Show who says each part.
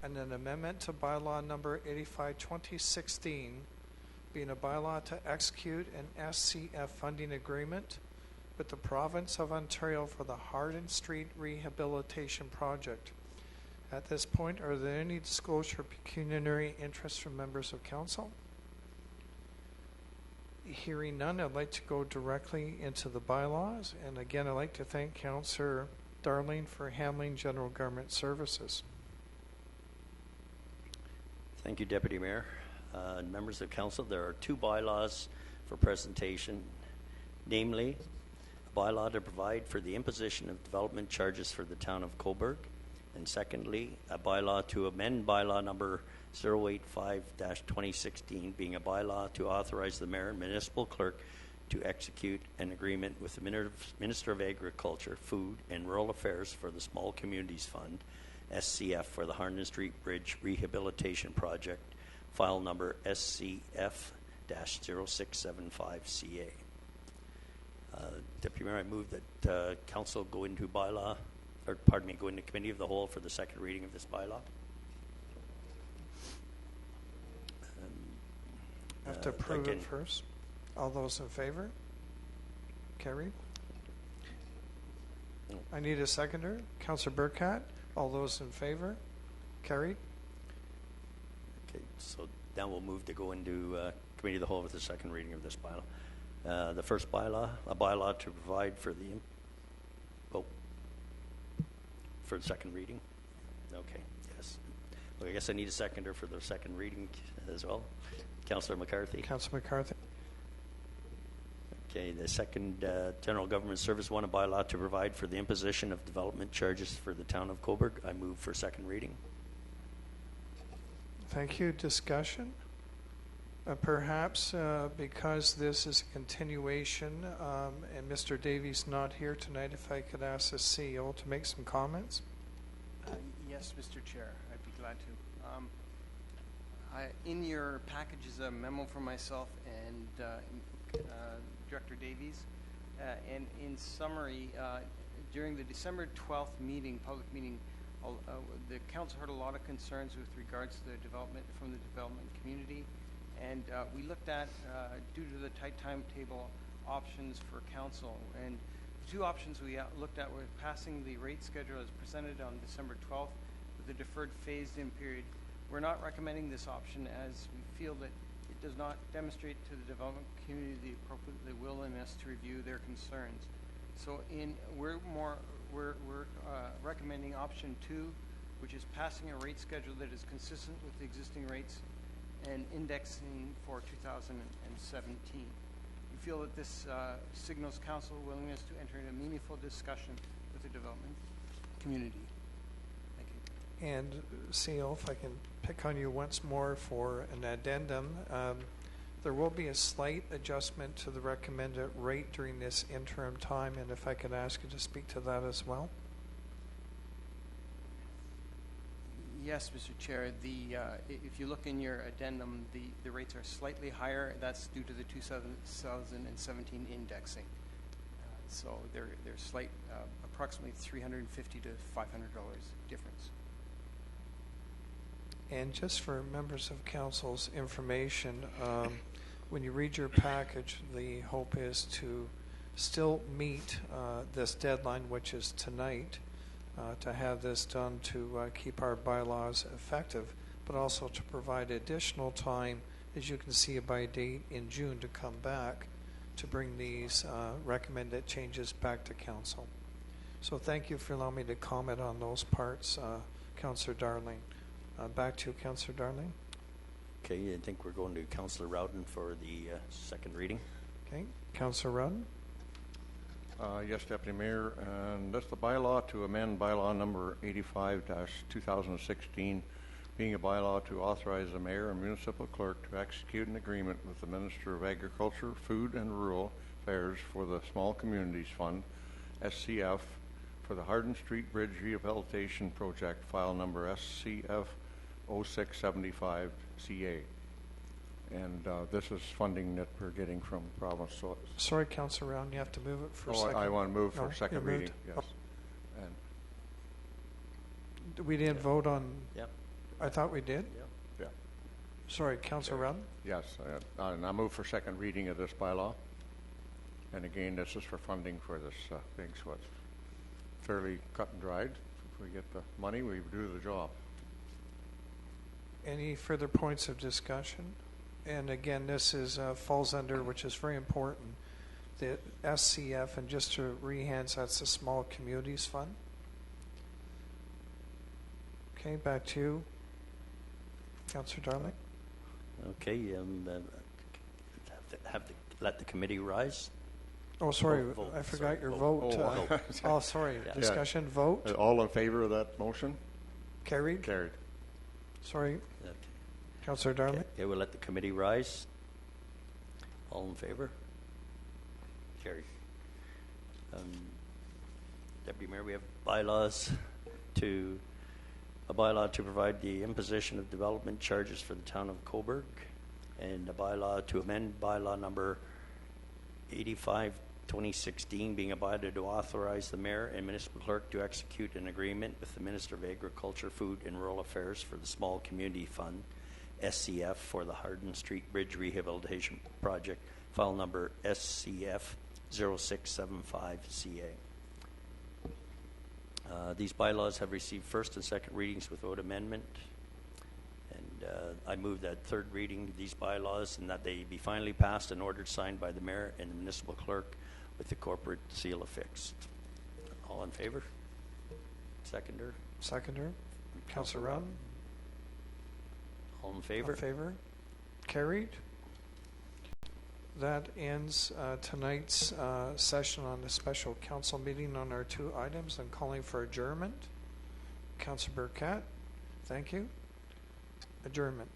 Speaker 1: and an amendment to bylaw number 85, 2016, being a bylaw to execute an SCF funding agreement with the Province of Ontario for the Hardin Street Rehabilitation Project. At this point, are there any disclosure of pecuniary interest from members of council? Hearing none, I'd like to go directly into the bylaws. And again, I'd like to thank Councillor Darling for handling general government services.
Speaker 2: Thank you, Deputy Mayor. Members of council, there are two bylaws for presentation, namely a bylaw to provide for the imposition of development charges for the town of Cobourg, and secondly, a bylaw to amend bylaw number 085-2016, being a bylaw to authorize the mayor and municipal clerk to execute an agreement with the Minister of Agriculture, Food and Rural Affairs for the Small Communities Fund, SCF, for the Hardin Street Bridge Rehabilitation Project, file number SCF-0675CA. Deputy Mayor, I move that council go into bylaw, or pardon me, go into committee of the whole for the second reading of this bylaw.
Speaker 1: I have to approve it first. All those in favor? Carried. I need a seconder. Councillor Burkett. All those in favor? Carried.
Speaker 2: Okay, so now we'll move to go into committee of the whole with the second reading of this bylaw. The first bylaw, a bylaw to provide for the for the second reading. Okay, yes. Well, I guess I need a seconder for the second reading as well. Councillor McCarthy.
Speaker 1: Councillor McCarthy.
Speaker 2: Okay, the second General Government Service one, a bylaw to provide for the imposition of development charges for the town of Cobourg. I move for second reading.
Speaker 1: Thank you. Discussion? Perhaps because this is a continuation and Mr. Davies not here tonight, if I could ask the CEO to make some comments.
Speaker 3: Yes, Mr. Chair, I'd be glad to. In your package is a memo from myself and Director Davies. And in summary, during the December 12th meeting, public meeting, the council heard a lot of concerns with regards to the development from the development community. And we looked at, due to the tight timetable, options for council. And the two options we looked at were passing the rate schedule as presented on December 12th with a deferred phased-in period. We're not recommending this option as we feel that it does not demonstrate to the development community the appropriate willingness to review their concerns. So we're recommending option 2, which is passing a rate schedule that is consistent with the existing rates and indexing for 2017. We feel that this signals council willingness to enter into a meaningful discussion with the development community. Thank you.
Speaker 1: And CEO, if I can pick on you once more for an addendum, there will be a slight adjustment to the recommended rate during this interim time, and if I could ask you to speak to that as well.
Speaker 3: Yes, Mr. Chair. If you look in your addendum, the rates are slightly higher. That's due to the 2017 indexing. So they're slight, approximately $350 to $500 difference.
Speaker 1: And just for members of council's information, when you read your package, the hope is to still meet this deadline, which is tonight, to have this done to keep our bylaws effective, but also to provide additional time, as you can see, by date in June to come back to bring these recommended changes back to council. So thank you for allowing me to comment on those parts, Councillor Darling. Back to you, Councillor Darling.
Speaker 2: Okay, I think we're going to Councillor Rowden for the second reading.
Speaker 1: Okay, Councillor Rowden.
Speaker 4: Yes, Deputy Mayor, and that's the bylaw to amend bylaw number 85-2016, being a bylaw to authorize the mayor and municipal clerk to execute an agreement with the Minister of Agriculture, Food and Rural Affairs for the Small Communities Fund, SCF, for the Hardin Street Bridge Rehabilitation Project, file number SCF-0675CA. And this is funding that we're getting from the province. So
Speaker 1: sorry, Councillor Round, you have to move it for a second.
Speaker 4: I want to move for second reading. Yes.
Speaker 1: And we didn't vote on.
Speaker 2: Yep.
Speaker 1: I thought we did.
Speaker 4: Yeah.
Speaker 1: Sorry, Councilor Rowden?
Speaker 4: Yes, and I move for second reading of this bylaw. And again, this is for funding for this thing, so it's fairly cut and dried. If we get the money, we do the job.
Speaker 1: Any further points of discussion? And again, this is falls under, which is very important, the SCF, and just to rehance, that's the Small Communities Fund. Okay, back to you, Councillor Darling.
Speaker 2: Okay, let the committee rise.
Speaker 1: Oh, sorry,
Speaker 2: Vote,
Speaker 1: I forgot
Speaker 2: sorry,
Speaker 1: your
Speaker 2: vote.
Speaker 1: vote.
Speaker 4: Oh,
Speaker 1: Oh, sorry,
Speaker 2: Yeah.
Speaker 1: discussion, vote,
Speaker 4: All in favor of that motion?
Speaker 1: carried.
Speaker 4: Carried.
Speaker 1: Sorry,
Speaker 2: Okay.
Speaker 1: Councillor Darling.
Speaker 2: Okay, we'll let the committee rise. All in favor? Carried. Deputy Mayor, we have a bylaw to provide the imposition of development charges for the town of Cobourg, and a bylaw to amend bylaw number 85, 2016, being a bylaw to authorize the mayor and municipal clerk to execute an agreement with the Minister of Agriculture, Food and Rural Affairs for the Small Community Fund, SCF, for the Hardin Street Bridge Rehabilitation Project, file number SCF 0675CA. These bylaws have received first and second readings without amendment, and I move that third reading of these bylaws and that they be finally passed and ordered signed by the mayor and the municipal clerk with the corporate seal affixed. All in favor? Seconder?
Speaker 1: Seconder, Councillor Rowden.
Speaker 2: All in
Speaker 1: In
Speaker 2: favor?
Speaker 1: favor? Carried. That ends tonight's session on the special council meeting on our two items. I'm calling for adjournment. Councillor Burkett, thank you. Adjournment.